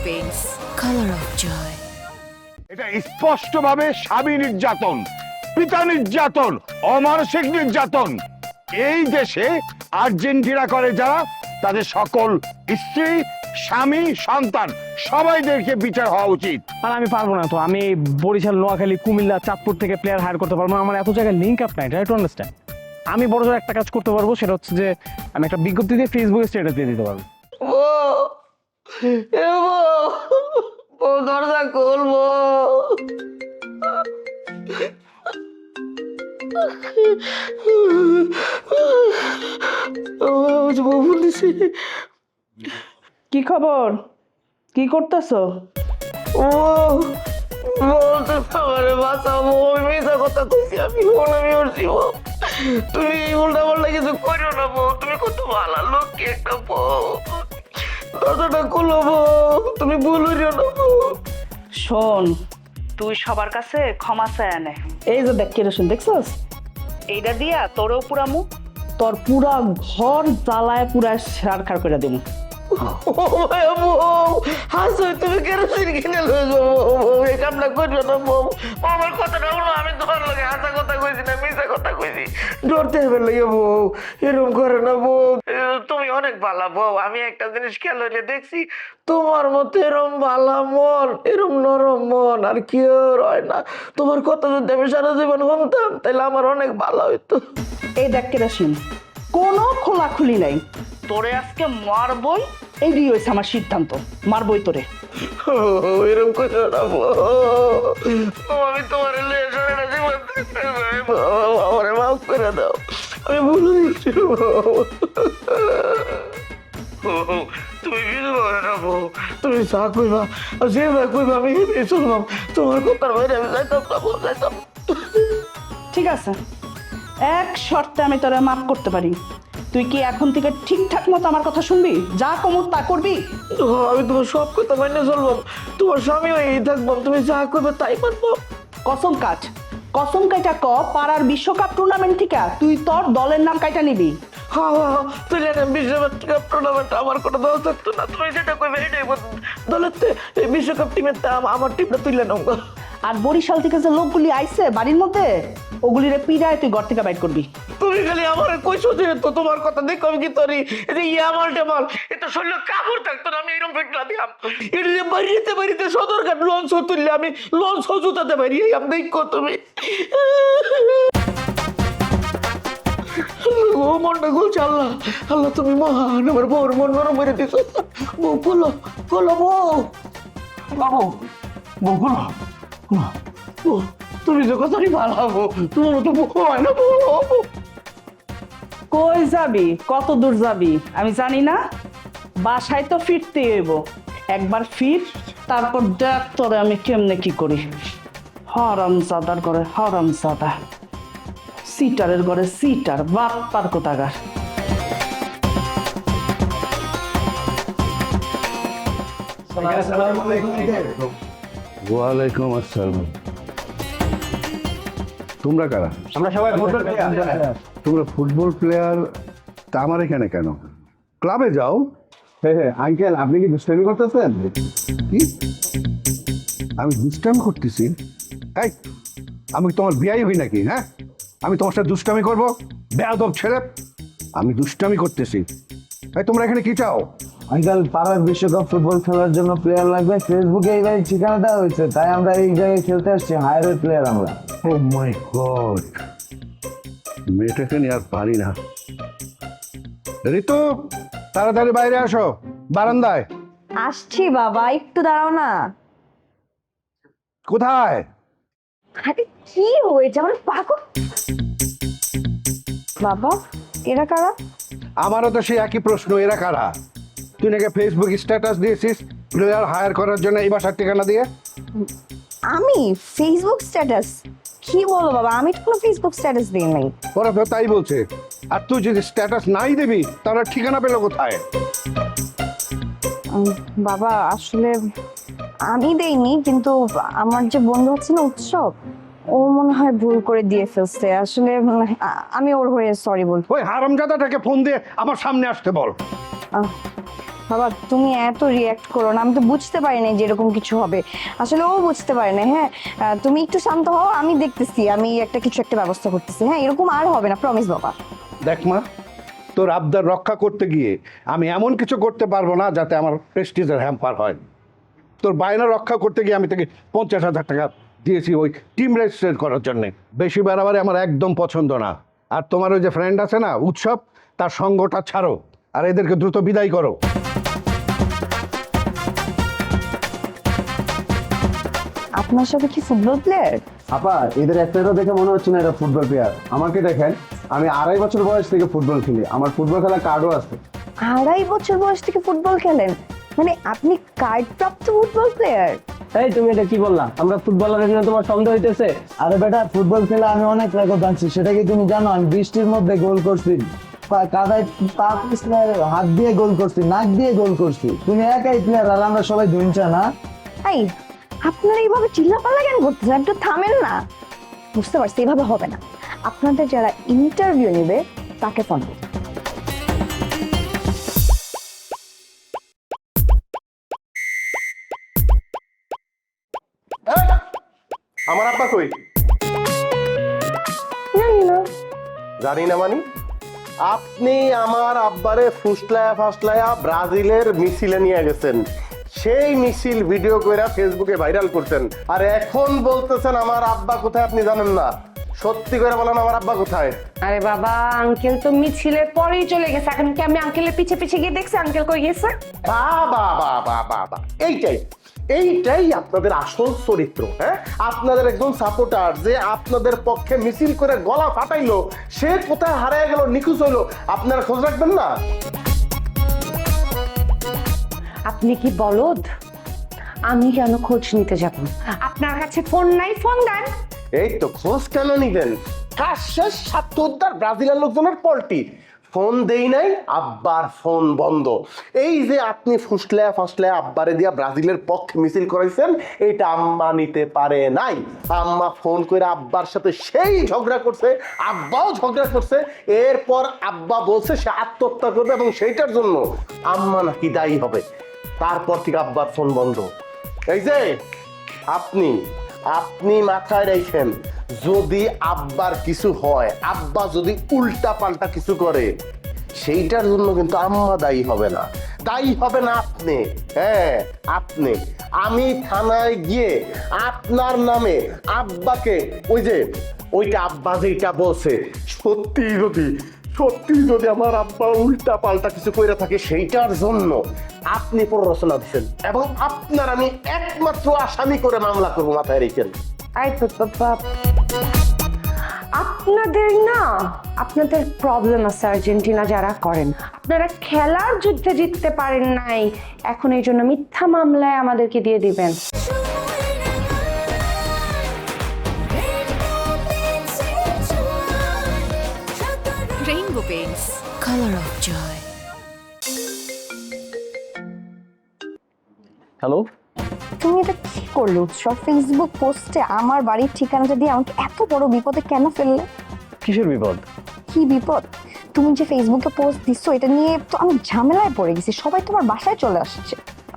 Paints, colour of joy. এটা স্পষ্টভাবে স্বামী নির্যাতন, পিতা নির্যাতন, অমানসিক নির্যাতন। এই দেশে আর্জেন্টিনা করে যারা, তাদের সকল স্ত্রী, স্বামী, সন্তান সবাইদেরকে বিচার হওয়া উচিত। আর আমি পারবো না তো, আমি বরিশাল, নোয়াখালী, কুমিল্লা, চাঁদপুর থেকে প্লেয়ার হায়ার করতে পারবো না। আমার এত জায়গায় লিঙ্ক আপ নাই, ট্রাই টু আন্ডারস্ট্যান্ড। আমি বড় জোর একটা কাজ করতে পারবো, সেটা হচ্ছে যে আমি একটা বিজ্ঞপ্তি দিয়ে ফেসবুকে স্ট্যাটাস দিয়ে দিতে পারবো। দরজা খুলবো। কি খবর? কি করতেছো? ও বলতে পারে বাঁচাবো, আমি মিথ্যা কথা কইছি, আমি আমি উঠছি। তুমি উল্টা পাল্টা কিছু করো না বউ, তুমি কত ভালো লোক, কি একটা বউ। দরজাটা খুলো বউ, তুমি ভুল হইও না বউ। শোন, তুই সবার কাছে ক্ষমা চায় নে। এই যে দেখ কেরোসিন দেখছস, এইটা দিয়া তোরেও পুরামু, তোর পুরা ঘর জ্বালায় পুরা সারখার করে দেবো। তুমি কেরোসিন কিনে লই গো বউ, এই কামটা করো না বউ। আমার কথাটা হলো, আমি তোমার লগে হাসা কথা কইছি না মিথ্যা কথা কইছি, ডরতে হবে লাগে বউ, এরকম করে না বউ। তুমি অনেক ভালো বউ, আমি একটা জিনিস খেয়াল হইলে দেখছি, তোমার মতো এরম ভালো মন, এরম নরম মন আর কেউ হয় না। তোমার কথা যদি আমি সারা জীবন শুনতাম তাহলে আমার অনেক ভালো হইতো। এই দেখ কেরোসিন, কোনো খোলাখুলি নাই, তোরে আজকে মারবই, এইটাই হয়েছে আমার সিদ্ধান্ত, মারবই তোরে। এরকম করো না বউ, আমি তোমার জীবন আমার মাফ করে দাও, আমি ভুল হয়েছি বউ। তুমি কিছু করে না বউ, তুমি যা কইবা যে ভাই কইবা আমি হেঁটে চলবাম, তোমার কথার বাইরে আমি যাইতাম না বউ, যাইতাম। ঠিক আছে, এক শর্তে আমি তোরে মাফ করতে পারি। তুই কি এখন থেকে ঠিকঠাক মতো আমার কথা শুনবি? যা কমত তা করবি? আমি তোমার সব কথা মাইনে চলবাম, তোমার স্বামী হয়ে থাকবাম, তুমি যা কইবে তাই মানবো। কসম কাজ, কসম কাইটা ক, পাড়ার বিশ্বকাপ টুর্নামেন্ট থেকে তুই তোর দলের নাম কাইটা নিবি। হ্যাঁ, তুই জানেন বিশ্বকাপ টুর্নামেন্ট আমার কোনো দল থাকতো না, তুমি যেটা কইবে এটাই দলের এই বিশ্বকাপ টিমের আমার টিমটা তুলে নাও। আর বরিশাল থেকে যে লোকগুলি আইছে বাড়ির মধ্যে, ওগুলিরে পিড়ায় তুই ঘর থেকে বাইর করবি। তুমি খালি আমার কইছো যেহেতু তোমার কথা দেখো আমি কি তরি, এটা ইয়ামাল টেমাল, এটা শরীরে কাপড় থাকতো না, আমি এরকম ফেটলা দিলাম। এটা বাড়িতে বাড়িতে সদরঘাট লঞ্চ তুললে আমি লঞ্চ জুতাতে পারি, আমি দেখো তুমি। ও মনটা গুলছে, আল্লাহ আল্লাহ তুমি মহান, আমার বউর মন নরম মেরে দিছো বউ। বলো বলো বউ, বাবু বউ বলো, তুমি যে কথা ভালো হবো, তোমার তো বউ হয় না বউ। কই যাবি, কত দূর যাবি আমি জানি না, বাসায় তো ফিরতে হইব। একবার ফির, তারপর দেখ তোরে আমি কেমনে কি করি। হারামজাদার ঘরে হারামজাদা, সিটারের ঘরে সিটার, বাপ পার কোথাকার। ওয়ালাইকুম আসসালাম। তোমরা কারা? আমরা সবাই ফুটবল প্লেয়ার। তোমরা ফুটবল প্লেয়ার, তা আমার এখানে কেন? ক্লাবে যাও। হ্যাঁ আঙ্কেল, আপনি কি দুষ্টামি করতেছেন? কি আমি দুষ্টামি করতেছি? এই, আমি তোমার বিয়াই হই নাকি? হ্যাঁ, আমি তোমার সাথে দুষ্টামি করবো? বেয়াদব ছেলে, আমি দুষ্টামি করতেছি। এই, তোমরা এখানে কি চাও? আঙ্কেল, পাড়ার বিশ্বকাপ ফুটবল খেলার জন্য প্লেয়ার লাগবে, ফেসবুকে এই বাড়ির ঠিকানা দেওয়া হয়েছে, তাই আমরা এই জায়গায় খেলতে আসছি, হায়ারের প্লেয়ার আমরা। ও মাই গড, মেয়েটাকে নিয়ে আর পারি না। ঋতু, তাড়াতাড়ি বাইরে আসো, বারান্দায়। আসছি বাবা, একটু দাঁড়াও না। কোথায়? আরে কি হয়েছে আমার পাগল বাবা, এরা কারা? আমারও তো সেই একই প্রশ্ন, এরা কারা? তুই নাকি ফেসবুক স্ট্যাটাস দিয়েছিস প্লেয়ার হায়ার করার জন্য এই বাসার ঠিকানা দিয়ে? আমি ফেসবুক স্ট্যাটাস? কি বলো বাবা, আমি তো কোনো ফেসবুক স্ট্যাটাস দিই নাই। ওরা তো তাই বলছে। আর তুই যদি স্ট্যাটাস নাই দিবি তাহলে ঠিকানা পেলো কোথায়? বাবা আসলে আমি দেইনি, কিন্তু আমার যে বন্ধু হচ্ছে না উৎসব, ও মনে হয় ভুল করে দিয়ে ফেলছে। আসলে আমি ওর হয়ে সরি বলবো। ওই হারামজাদাটাকে ফোন দিয়ে আমার সামনে আসতে বল। বাবা তুমি এত রিয়াক্ট করো না, আমি তো বুঝতে পারি না যে এরকম কিছু হবে। আসলে ও বুঝতে পারে না। হ্যাঁ তুমি একটু শান্ত হও, আমি দেখতেছি, আমি কিছু একটা ব্যবস্থা করতেছি। হ্যাঁ এরকম আর হবে না, প্রমিস বাবা। দেখ মা, তোর আবদার রক্ষা করতে গিয়ে আমি এমন কিছু করতে পারবো না যাতে আমার প্রেস্টিজের হ্যাম্পার হয়। তোর বায়না রক্ষা করতে গিয়ে আমি থেকে 50,000 টাকা দিয়েছি ওই টিম রেজিস্ট্রেট করার জন্যে। বেশি বাড়াবাড়ি আমার একদম পছন্দ না। আর তোমার ওই যে ফ্রেন্ড আছে না উৎসব, তার সঙ্গটা ছাড়ো আর এদেরকে দ্রুত বিদায় করো। আপনার সাথে কি ফুটবল প্লেয়ার? আপা এদের একটারও দেখে মনে হচ্ছে না এটা ফুটবল প্লেয়ার। আমাকে দেখেন, আমি 2.5 বছর বয়স থেকে ফুটবল খেলি, আমার ফুটবল খেলার কার্ডও আছে। 2.5 বছর বয়স থেকে ফুটবল খেলেন? মানে আপনি কার্ড প্রাপ্ত ফুটবল প্লেয়ার? এই তুমি এটা কি বললা? আমরা ফুটবলারের জন্য তোমার সন্দেহ হইতেছে? আরে বেটা, ফুটবল খেলা আমি অনেক রেকর্ড আনছি, সেটা কি তুমি জানো? আমি বৃষ্টির মধ্যে গোল করছি, কাদায় পা পিছলে হাত দিয়ে গোল করছি, নাক দিয়ে গোল করছি। তুমি একাই প্লেয়ার আর আমরা সবাই দুইটা না? এই আপনারা এইভাবে চিল্লাপাল্লা কেন করতেছেন? একটু থামেন না। বুঝতে পারছি এইভাবে হবে না। আপনাদের যারা ইন্টারভিউ নেবে তাকে ফোন করুন। আমার আব্বা কই? জানি না মানে? আপনি আমার আব্বারে ফুসলায়া ব্রাজিলের মিছিলে নিয়ে গেছেন, সেই মিছিল ভিডিও কইরা ফেসবুকে ভাইরাল করতেন, আর এখন বলতেছেন আমার আব্বা কোথায় আপনি জানেন না। সত্যি করে বলেন আমার আব্বা কোথায়? আরে বাবা, আঙ্কেল তো মিছিলের পরেই চলে গেছে। এখন কি আমি আঙ্কেলের পিছে পিছে গিয়ে দেখছি আঙ্কেল কই গেছে? বাবা এইটাই আপনাদের আসল চরিত্র। হ্যাঁ, আপনাদের একজন সাপোর্টার যে আপনাদের পক্ষে মিছিল করে গলা ফাটাইলো, সে কোথায় হারিয়ে গেল, নিখোঁজ হইলো, আপনারা খোঁজ রাখবেন না? আপনি কি বলদ? আমি কেন খোঁজ নিতে যাব? আপনার কাছে ফোন নাই, ফোন দেন। এই তো খোঁজ কেন নিবেন? কাশের সাতোদ্দার ব্রাজিলের লোকজনের পল্টি। ফোন দেই নাই, আব্বার ফোন বন্ধ। এই যে আপনি ফাসলায়া আব্বারে দিয়া ব্রাজিলের পক্ষে মিছিল করাইছেন, এটা আম্মা নিতে পারে নাই। আম্মা ফোন করে আব্বার সাথে সেই ঝগড়া করছে, আব্বাও ঝগড়া করছে। এরপর আব্বা বলছে সে আত্মহত্যা করবে এবং সেইটার জন্য আম্মা নাকি দায়ী হবে। তারপর থেকে আব্বার ফোন বন্ধ। এই যে আপনি মাথায় রাখেন, যদি আব্বার কিছু হয়, আব্বা যদি উল্টা পাল্টা কিছু করে, সেইটার জন্য কিন্তু আম্মা দায়ী হবে না, দায়ী হবে না আপনি। হ্যাঁ আপনি। আমি থানায় গিয়ে আপনার নামে আব্বাকে ওইটা আব্বা যেটা বলছে সত্যি যদি আমার আব্বা উল্টা পাল্টা কিছু কইরা থাকে, সেইটার জন্য আপনি প্ররোচনা দিচ্ছেন এবং আপনার আমি একমাত্র আসামি করে মামলা করবো, মাথায় রেখেন। আপনাদের প্রবলেম আছে আর্জেন্টিনা যারা করেন। আপনারা খেলার যুদ্ধে জিততে পারেন নাই, এখন এই জন্য মিথ্যা মামলায় আমাদেরকে দিয়ে দিবেন। Rainbow Paints, color of joy. Hello, তুমি এটা কি করলে উৎসব? ফেসবুক পোস্টে আমার বাড়ির ঠিকানাটা দিয়ে আমাকে এত বড় বিপদে কেন ফেললে? কিসের বিপদ? কি বিপদ? তুমি যে ফেসবুকে পোস্ট দিচ্ছ, এটা নিয়ে তো আমি ঝামেলায় পড়ে গেছি। সবাই তোমার বাসায় চলে আসছে।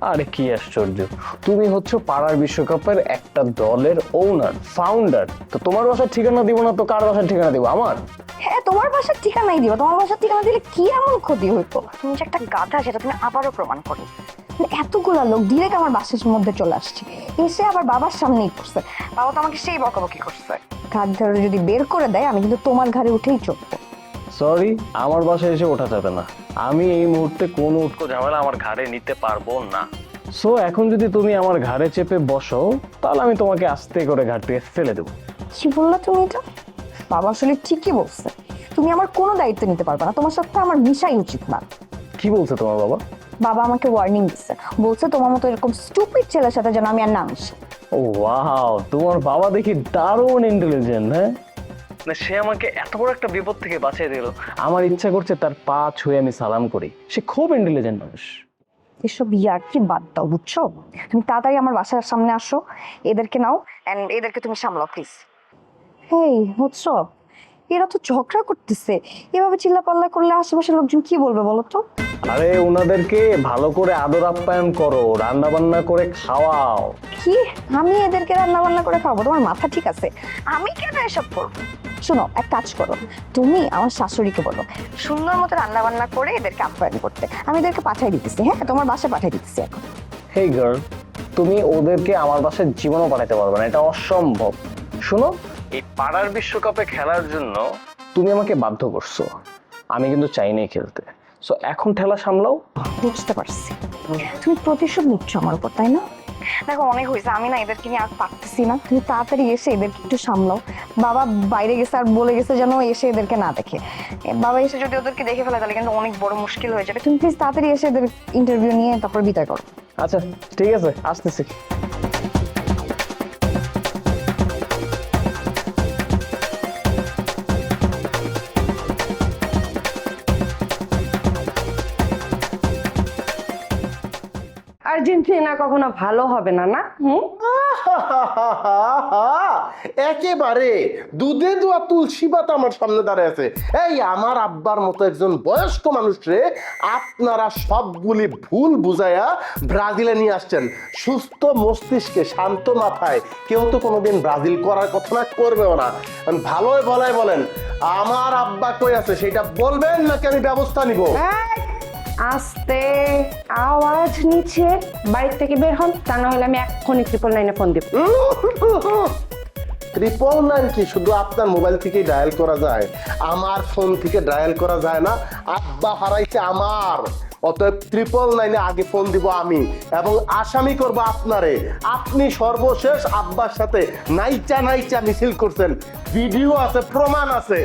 আরে কি আশ্চর্য, তুমি হচ্ছে পাড়ার বিশ্বকাপের একটা দলের ওনার, ফাউন্ডার। তো তোমার বাসার ঠিকানা দিব না তো কার বাসার ঠিকানা দিব? আমার? হ্যাঁ তোমার বাসার ঠিকানাই দিবা। তোমার বাসার ঠিকানা দিলে কি এমন ক্ষতি হইতো? তুমি যে একটা গাধা সেটা তুমি আবারও প্রমাণ করো। এতগুলা লোক ডিরেক্ট আমার বাসার মধ্যে চলে আসছে, এসে আবার বাবার সামনেই করছে। বাবা তো আমাকে সেই বকাবকি করছে। ঘাট ধরে যদি বের করে দেয়, আমি কিন্তু তোমার ঘাড়ে উঠেই চড়বো। সরি, আমার বাসায় এসে ওঠা যাবে না। আমি এই মুহূর্তে কোনো উটকো ঝামেলা আমার ঘাড়ে নিতে পারবো না। সো এখন যদি তুমি আমার ঘাড়ে চেপে বসো, তাহলে আমি তোমাকে আস্তে করে ঘাট থেকে ফেলে দেবো। কি বললা তুমি এটা? বাবা আসলে ঠিকই বলছে, তুমি আমার কোনো দায়িত্ব নিতে পারবে না। তোমার সাথে আমার মিশাই উচিত না। কি বলছে তোমার বাবা? বাবা আমাকে ওয়ার্নিং দিচ্ছে, বলছে তোমার মতো এরকম স্টুপিড ছেলের সাথে যেন আমি আর না মিশি। ও ওয়াও, তোমার বাবা দেখি দারুণ ইন্টেলিজেন্ট। হ্যাঁ, না সে আমাকে এত বড় একটা বিপদ থেকে বাঁচিয়ে দিল। আমার ইচ্ছা করছে তার পা ছুঁয়ে আমি সালাম করি। সে খুব ইন্টেলিজেন্ট মানুষ। এসব ইয়ার্কি বাদ দাও, বুঝছো? তুমি তাড়াতাড়ি আমার বাসার সামনে আসো, এদেরকে নাও এন্ড এদেরকে তুমি সামলাও প্লিজ। হেই উৎসব, এরা তো ঝগড়া করতেছে, এভাবে চিল্লাপাল্লা করলে আশেপাশের লোকজন কি বলবে বলো তো? আরে ওনাদেরকে ভালো করে আদর আপ্যায়ন করো, রান্না বান্না করে খাওয়াও। কি আমি এদেরকে রান্না বান্না করে খাবো? তোমার মাথা ঠিক আছে? আমি কেন এসব করবো? শোনো, এক কাজ করো, তুমি আমার শাশুড়িকে বলো সুন্দর মতো রান্না বান্না করে এদেরকে আপ্যায়ন করতে। আমি এদেরকে পাঠিয়ে দিতেছি, হ্যাঁ তোমার বাসায় পাঠিয়ে দিতেছি এখন। হেই গার্ল, তুমি ওদেরকে আমার বাসায় জীবনও পাঠাতে পারবে না, এটা অসম্ভব। শোনো, এই পাড়ার বিশ্বকাপে খেলার জন্য তুমি আমাকে বাধ্য করছো, আমি কিন্তু চাইনি খেলতে। সো এখন ঠেলা সামলাও। বুঝতে পারছি, তুমি প্রতিশোধ নিচ্ছ আমার উপর, তাই না? দেখো অনেক হয়েছে, আমি না এদেরকে নিয়ে আর পারতেছি না। তুমি তাড়াতাড়ি এসে এদেরকে একটু সামলাও। বাবা বাইরে গেছে আর বলে গেছে যেন এসে এদেরকে না দেখে। বাবা এসে যদি ওদেরকে দেখে ফেলে তাহলে কিন্তু অনেক বড় মুশকিল হয়ে যাবে। তুমি প্লিজ তাড়াতাড়ি এসে এদের ইন্টারভিউ নিয়ে তারপর বিদায় করো। আচ্ছা ঠিক আছে, আসতেছি। আর্জেন্টিনা কখনো ভালো হবে না, না? একেবারে দুধে দোয়া তুলসী পাতা আমার সামনে দাঁড়িয়ে আছে। এই আমার আব্বার মতো একজন বয়স্ক মানুষরে আপনারা সবগুলি ভুল বুঝাইয়া ব্রাজিলে নিয়ে আসছেন। সুস্থ মস্তিষ্কে শান্ত মাথায় কেউ তো কোনোদিন ব্রাজিল করার কথা না, করবেও না। ভালোই বলাই বলেন, আমার আব্বা কই আছে সেটা বলবেন নাকি আমি ব্যবস্থা নিব? আস্তে আওয়াজ নিচে, বাড়ি থেকে বের হন, তা না হলে আমি এক্ষুনি 999-এ ফোন দিব। 999 কি শুধু আপনার মোবাইল থেকেই ডায়াল করা যায়? আমার ফোন থেকে ডায়াল করা যায় না? আব্বা হারাইছে আমার, অতএব 999-এ আগে ফোন দিব আমি এবং আসামি করব আপনারে। আপনি সর্বশেষ আব্বার সাথে নাইচা নাইচা মিছিল করছেন, ভিডিও আছে, প্রমাণ আছে।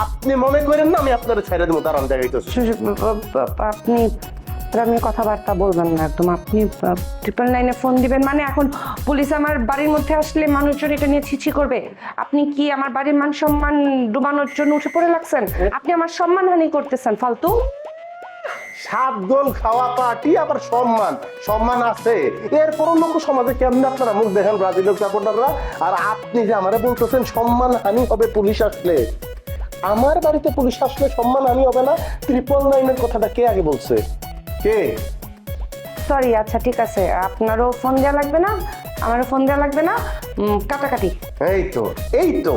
আপনি মনে করেন না আমি আপনার ছেড়ে দেবো? দাঁড়ান দেখাইতেছি। আপনি আমি কথাবার্তা বলবেন না একদম। আপনি 999-এ ফোন দিবেন মানে এখন পুলিশ আমার বাড়ির মধ্যে আসলে মানুষজন এটা নিয়ে ছিছি করবে। আপনি কি আমার বাড়ির মান সম্মান ডুবানোর জন্য উঠে পড়ে লাগছেন? আপনি আমার সম্মানহানি করতেছেন ফালতু। 7 গোল খাওয়া পার্টি, আবার সম্মান সম্মান আছে। এরপর লোক সমাজে কেমনে আপনারা মুখ দেখেন ব্রাজিলের সাপোর্টাররা, আর আপনি যে আমারে বলতেছেন সম্মান হানি হবে পুলিশ আসলে। আমার বাড়িতে পুলিশ আসলে সম্মান হানি হবে না? 999-এর কথাটা কে আগে বলছে? কে? সরি, আচ্ছা ঠিক আছে, আপনারও ফোন দেওয়া লাগবে না, আমারও ফোন দেওয়া লাগবে না। কাটাকাটি। এই তো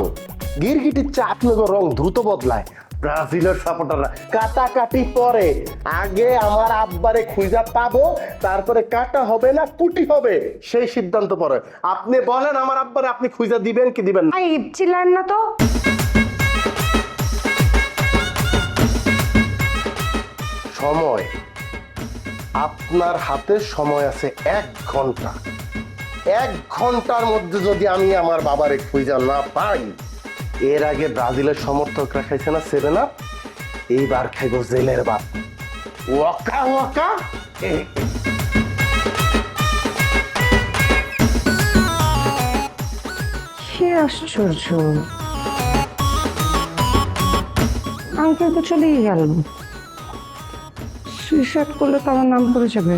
গিরগিটির চা আপনাকে রং দ্রুত বদলায়। ব্রাজিলের সাপোর্টাররা কাটাকাটি পরে, আগে আমার আব্বারে খুঁজা পাবো, তারপরে কাটা হবে না কুটি হবে সেই সিদ্ধান্ত পরে। আপনি বলেন আমার আব্বারে আপনি খুঁজা দিবেন কি দিবেন না? চিল্লান না তো। সময়, আপনার হাতে সময় আছে 1 ঘন্টা। 1 ঘন্টার মধ্যে যদি আমি আমার বাবারে খুঁজা না পাই, এর আগে ব্রাজিলের সমর্থকরা খাইছে না 7 আপ, এইবার খাইব জেলের ভাত। Waka Waka. কি আশ্চর্য, আঙ্কেল তো চলেই গেল। সুইসাইড করলে তো আমার নাম পড়ে যাবে।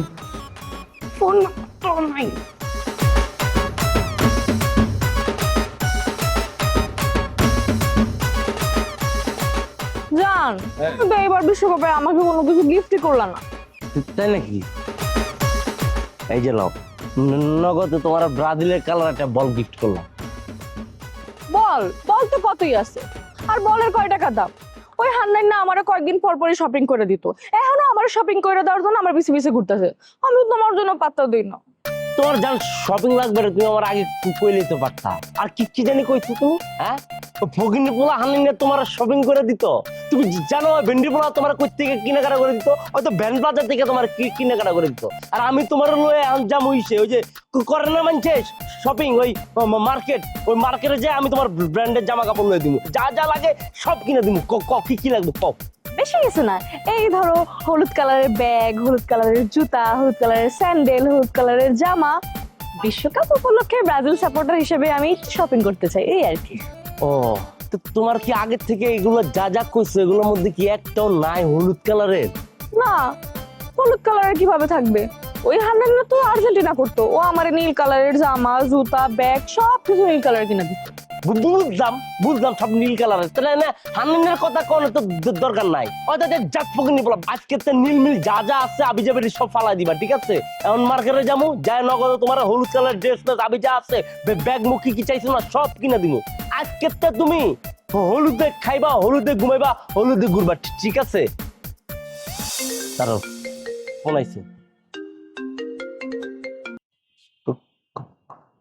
ফোন তো নাই। জান, তুমি এবার বিশ্বকাপে আমাকে কোনো কিছু গিফটই করলা না। তাই নাকি? এই যে লব, নগদে তোমার ব্রাজিলের কালার একটা বল গিফট করলাম। বল বল তো কতই আছে, আর বলের কয় টাকা দাম? ওই হান্নান না আমার কয়েকদিন পর পরই শপিং করে দিত, এখনো আমার শপিং করে দেওয়ার জন্য আমার পিছে পিছে ঘুরতেছে। আমি তোমার জন্য পাত্তা দিই না। তোমার যান শপিং লাগবে রে, তুমি আমার আগে কইলেই তো পারতা। আর কি জানি কইছো তুমি? হ্যাঁ, ভগিনী পোলা হান্নান তোমার শপিং করে দিত। তুমি জানো ভেন্ডি পোলা তোমার কই থেকে কেনাকাটা করে দিত? হয়তো ব্যান্ড বাজার থেকে তোমার কি কেনাকাটা করে দিত। আর আমি তোমার লয়ে আঞ্জাম হইছে ওই যে করে না মানছে শপিং, ওই মার্কেট, ওই মার্কেটে যে আমি তোমার ব্র্যান্ডের জামা কাপড় লয়ে দিব, যা যা লাগে সব কিনে দিব। কি লাগবে কও? বেশি কিছু না, এই ধরো হলুদ কালারের ব্যাগ, হলুদ কালারের জুতা, হলুদ কালারের স্যান্ডেল, হলুদ কালারের জামা। বিশ্বকাপ উপলক্ষে ব্রাজিল সাপোর্টার হিসেবে আমি শপিং করতে চাই, এই আর কি। ও, তো তোমার কি আগে থেকে এগুলো যা যা করছো এগুলোর মধ্যে কি একটাও নাই হলুদ কালারের? না, হলুদ কালারের কিভাবে থাকবে? ওই হান্নান তো আর্জেন্টিনা করতো, ও আমার নীল কালারের জামা, জুতা, ব্যাগ সব কিছু নীল কালার কিনে দিত। বুঝলাম সব নীল কালারের, তাহলে না হান্নানের কথা কোনো তো দরকার নাই। ওটা জাত পকনি বললাম আজকে তো নীল মিল যা যা আছে আবি যাবে সব ফালাই দিবা, ঠিক আছে? এখন মার্কেটে যাবো, যায় নগদ তোমার হলুদ কালার ড্রেস আবি যা আছে ব্যাগ মুখি কি চাইছো না সব কিনা দিব। আজকে তো তুমি হলুদে খাইবা, হলুদে ঘুমাইবা, হলুদে ঘুরবা, ঠিক আছে? তারও ফোন আইছে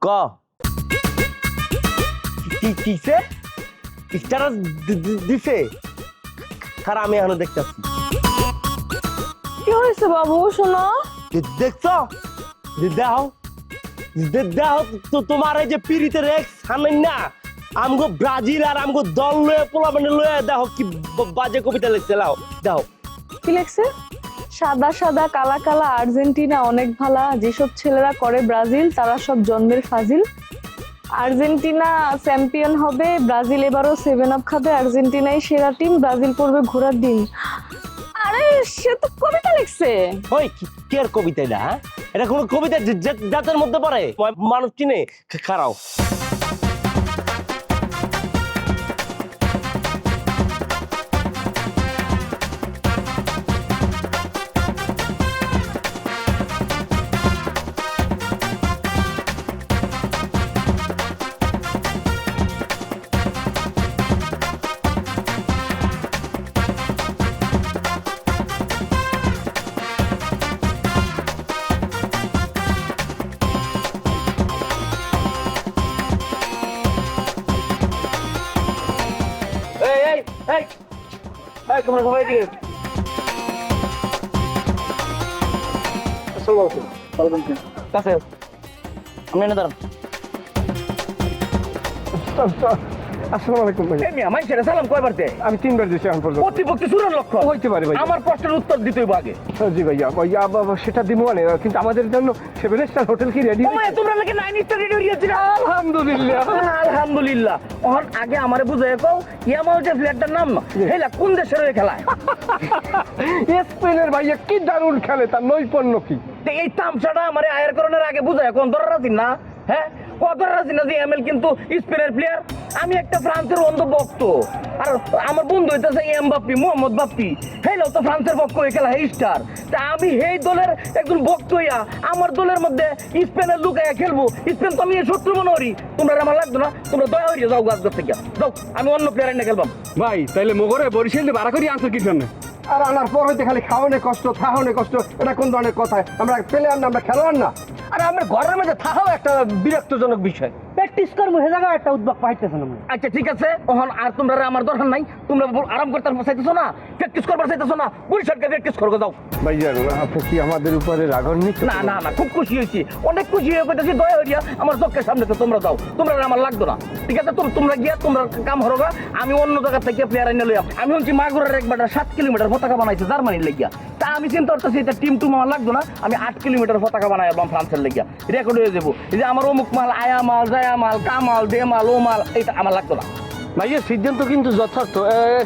ক কিসে স্ট্যাটাস দিছে, খারাপ আমি এখনো দেখতেছি। কি হয়েছে বাবু শোনো? দেখছো দাও দাও তো তোমার এই যে পিরিতের এক্স হানেন না আমগো ব্রাজিল আর আমগো দল লয়ে পোলা মানে লয়ে দেখো কি বাজে কবিতা লিখছে। লাও দাও কি লেখছে? সাদা সাদা কালা কালা আর্জেন্টিনা অনেক ভালা, যেসব ছেলেরা করে ব্রাজিল তারা সব জন্মের ফাজিল। আর্জেন্টিনা চ্যাম্পিয়ন হবে, ব্রাজিল এবারও 7 আপ খাবে, আর্জেন্টিনাই সেরা টিম, ব্রাজিল পড়বে ঘোড়ার ডিম। আরে সে তো কবিতা লিখছে। ওই কি আর কবিতা এটা? হ্যাঁ, এটা কোনো কবিতা জাতের মধ্যে পড়ে? মানুষ চিনে খারাও। তোমরা সবাই দিকে কাছে আমি না দাঁড়ান। আসসালামু আলাইকুম ভাই। আমি সেটা সালাম কয়বার দে? আমি 3বার দিয়েছি এখন পর্যন্ত। প্রতিপক্ষে চূড়ান্ত লক্ষ্য হইতে পারে ভাই। আমার প্রশ্নের উত্তর দিতে হইব আগে। জি ভাইয়া, ভাইয়া সেটা দিব মানে, কিন্তু আমাদের জন্য 7 স্টার হোটেল কি রেডি? তোমরা নাকি 9 স্টার রেডি হইয়াছি? আলহামদুলিল্লাহ আলহামদুলিল্লাহ। ওহন আগে আমারে বুঝাই কও ইয়ামাল যে ফ্ল্যাটটার নাম হেলা কোন দেশের হয়ে খেলায়? স্পেনের ভাইয়া কি দারুণ খেলে, তার নৈপুণ্য কি? এই তামসাটা আমারে আয়ের করণের আগে বুঝায় কোন ধরার আছি না? হ্যাঁ, কত রাজি না যে এমএল কিন্তু স্পেনের প্লেয়ার। আমি একটা ফ্রান্সের অন্ধ ভক্ত, আর আমার বন্ধু হইতেছে এমবাপ্পি, মোহাম্মদ বাপ্পি, হেলাও তো ফ্রান্সের পক্ষ হয়ে খেলা, হে স্টার। তা আমি এই দলের একজন ভক্ত হইয়া আমার দলের মধ্যে স্পেনের লুকাইয়া খেলবো, স্পেন তো আমি শত্রু মনে করি। তোমরা আমার লাগতো না, তোমরা দয়া হইয়া যাও গাছ থেকে যাও, আমি অন্য প্লেয়ার এনে খেলবাম। ভাই তাইলে মোগরে বরিশাল দিয়ে ভাড়া করি আনছো কি জন্য? আর আনার পর হইতে খালি খাওয়ানো কষ্ট, থাহানো কষ্ট, এটা কোন ধরনের কথা? আমরা প্লেয়ার না, আমরা খেলোয়াড় না। আর আমার ঘরের মধ্যে থাকাও একটা বিরক্তজনক বিষয়। প্র্যাকটিস করবো হে জায়গায় একটা উদ্যোগ পাইতেছে না। আচ্ছা ঠিক আছে, ওহন আর তোমরা আমার দরকার নাই, তোমরা আরাম করতে চাইতেছো না, প্র্যাকটিস করবার চাইতেছো না, পরিষ্কারকে প্র্যাকটিস করবো যাও। ভাইয়া আপনি কি আমাদের উপরে রাগান্বিত? না না না, খুব খুশি হয়েছি, অনেক খুশি হয়ে কইতেছি, দয়া হইয়া আমার চোখের সামনে তো তোমরা যাও, তোমরা আমার লাগতো না, ঠিক আছে? তোমরা গিয়া তোমরা কাম হরোগা, আমি অন্য জায়গা থেকে প্লেয়ার এনে লইয়া। আমি হচ্ছি মাগুরের একবার 7 কিলোমিটার পতাকা বানাইছে জার্মানির লেগিয়া, তা আমি চিন্তা করতেছি এটা টিম টুম আমার লাগতো না, আমি 8 কিলোমিটার পতাকা বানাই এবং ফ্রান্সের লেগিয়া রেকর্ড হয়ে যাবো। এই যে আমার অমুক মাল, আয়া মাল, জায়া মাল, কামাল, দে মাল, ও মাল, এটা আমার লাগতো না। ভাইয়া সিদ্ধান্ত কিন্তু যথার্থ,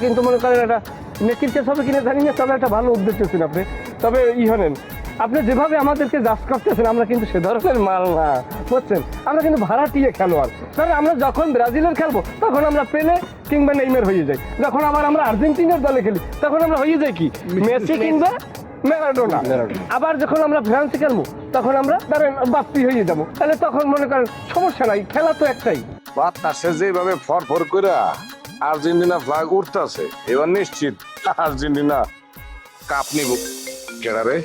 কিন্তু মনে করেন এটা নেকির কেস হবে কিনা জানি না, তবে একটা ভালো উদ্যোগ করছেন আপনি। তবে হনেন, আপনি যেভাবে আমাদেরকে জাজ করতেছেন আমরা কিন্তু সে ধরনের মাল না, বুঝছেন? আমরা কিন্তু ভাড়াটিয়ে খেলোয়াড়। তবে আমরা যখন ব্রাজিলের খেলবো তখন আমরা পেলে কিংবা নেইমার হয়ে যাই, যখন আবার আমরা আর্জেন্টিনার দলে খেলি তখন আমরা হয়ে যাই কি মেসি কিংবা ম্যারাডোনা। আবার যখন আমরা ফ্রান্সে খেলবো তখন আমরা ধরেন বাপ্পি হয়ে যাবো। তাহলে তখন মনে করেন সমস্যা নাই, খেলা তো একটাই। বাতাসে যেভাবে ফরফর করে আর্জেন্টিনা ফ্ল্যাগ উঠতেছে, এবার নিশ্চিত আর্জেন্টিনা কাপ নিব। কেডা রে?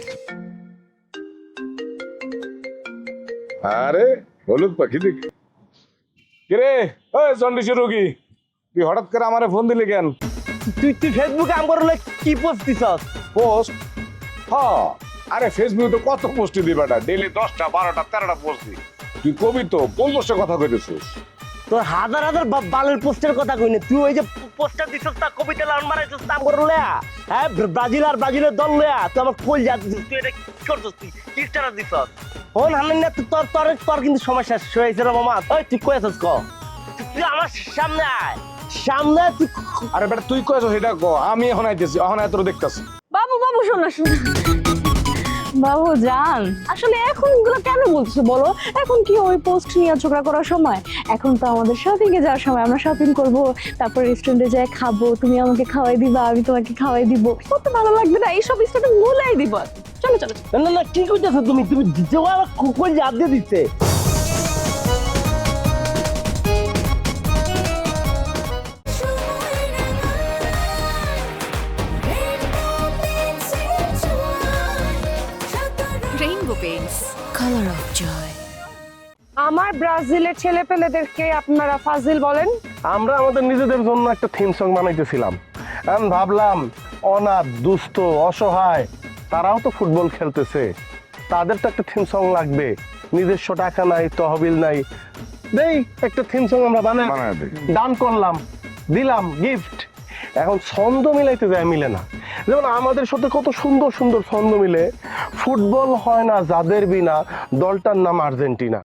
আরে হলুদ পাখি দেখি। কিরে ওই জন্ডিসের রোগী, তুই হঠাৎ করে আমারে ফোন দিলি কেন? তুই ফেসবুকে আমার কি পোস্ট দিছস? পোস্ট? হ্যাঁ, আরে ফেসবুকে তো কত পোস্ট দিই বেটা, ডেইলি 10টা 12টা 13টা পোস্ট দিই। তুই কবি তো 50টা কথা কইতেছিস। তোর হাজার হাজার বালের পোস্টের কথা কই না, তুই ওই যে পোস্টার দিছস তা কবিতা লাউন মারাইছস নাম করে লয়া, হ্যাঁ ব্রাজিল আর ব্রাজিলের দল লয়া, তুই আমার কই যাচ্ছিস? তুই এটা কি করছস? তুই কি স্টার দিছস? হন হানেন না, তোর কিন্তু সমস্যা শেষ হয়েছে রে মামা। ওই তুই কই আছিস? তুই আমার সামনে আয়, সামনে তুই। আরে বেটা তুই কইছ সেটা ক, আমি এখন আইতেছি, এখন এত দেখতাছি। বাবু বাবু শোনা শোনা, বাবু জান, আসলে এখন এগুলো কেন বলছো বলো? এখন কি ওই পোস্ট নিয়ে ঝগড়া করার সময়? এখন তো আমাদের শপিং এ যাওয়ার সময়, আমরা শপিং করব, তারপর রেস্টুরেন্টে যাই খাবো, তুমি আমাকে খাওয়াই দিবা, আমি তোমাকে খাওয়াই দিব, কত ভালো লাগবে না? এইসব স্টাইল ভুলাই দিব। চলো চলো চলো। না না না কি করতেছো তুমি তুমি জোয়ার কই জাত দিয়ে দিচ্ছে Rainbow Paints, color of joy. আমার ব্রাজিলের ছেলে পেলেদেরকে আপনারা ফাজিল বলেন? আমরা আমাদের নিজেদের জন্য একটা থিম সং বানাইতেছিলাম। আমি ভাবলাম অনাথ, দুস্থ, অসহায় তারাও তো ফুটবল খেলতেছে, তাদের তো একটা থিম সং লাগবে। নিজস্ব টাকা নাই, তহবিল নাই, দেই একটা থিম সং আমরা বানায় দিই। দান করলাম, দিলাম গিফট। এখন ছন্দ মিলাইতে যায়, মিলে না। যেমন আমাদের সাথে কত সুন্দর সুন্দর ছন্দ মিলে। ফুটবল হয় না যাদের বিনা, দলটার নাম আর্জেন্টিনা।